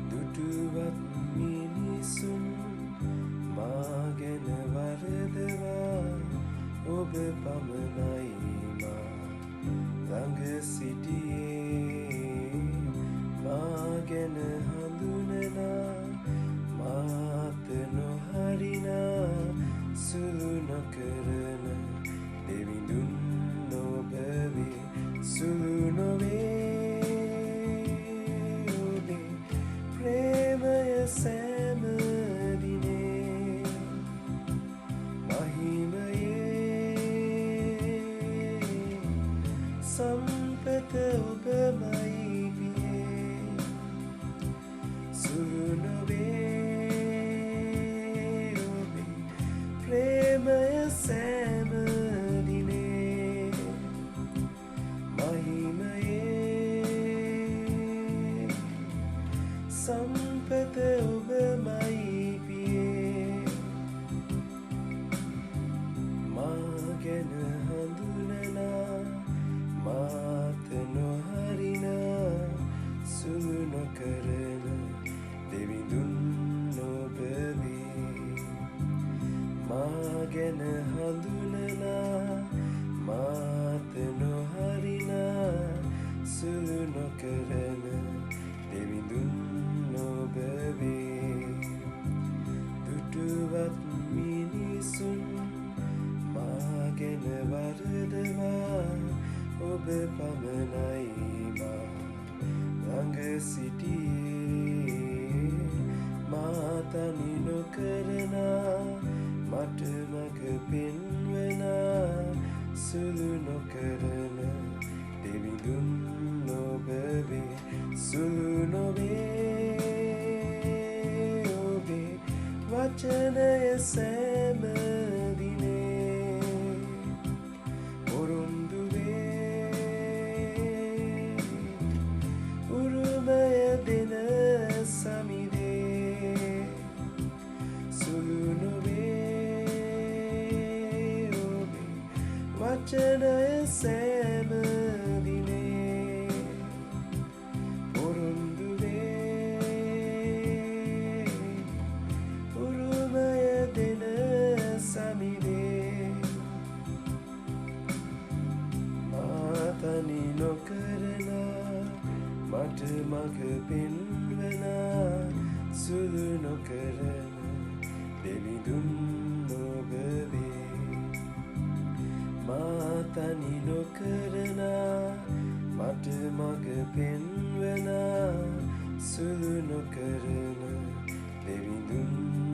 දුටුවත් මිනිසුන් මා ගැන වරදවා ඔබ පමණයි මා ළඟ සිටියේ මා ගැන හඳුනනා මාත නොහරිනා සුළු නොකරන දෙවිඳුන් නොබවේ සුළු නොවේ ඔබේ ප්‍රේමය සෑම දිනේ මහිමයේ සම්පත ඔබමයි පියේ සුළු නොවේ ඔබේ ප්‍රේමය සෑම දිනේ මහිමයේ සම්පත ඔබමයි පියේ මා ගැන හඳුනනා මාත නොහරිනා සුළු නොකරන දෙවිඳුන් නොබවේ මා ගැන හඳුනනා මාත නොහරිනා සුළු නොකරන දෙවිඳුන් නොබවේ දුටුවත් මිනිසුන් මා ගැන වරදවා ඔබ පමණයි මා ළඟ සිටියේ මා තනි නොකරනා මට මඟ පෙන්වනා සුළු නොකරන දෙවිඳුන් නොබවේ සුළු නොවේ ඔබේ වචනය සෑම දිනේ පොරොන්දු වේ උරුමය දෙන සමිදේ සුළු නොවේ ඔබේ වචනය සෑම දිනේ පොරොන්දු වේ උරුමය දෙන සමිදේ මා තනි නොකරනා මට මඟ පෙන්වනා සුළු නොකරන දෙවිඳුන් නොබවේ මා තනි නොකරනා මට මඟ පෙන්වනා සුළු නොකරන දෙවිඳුන්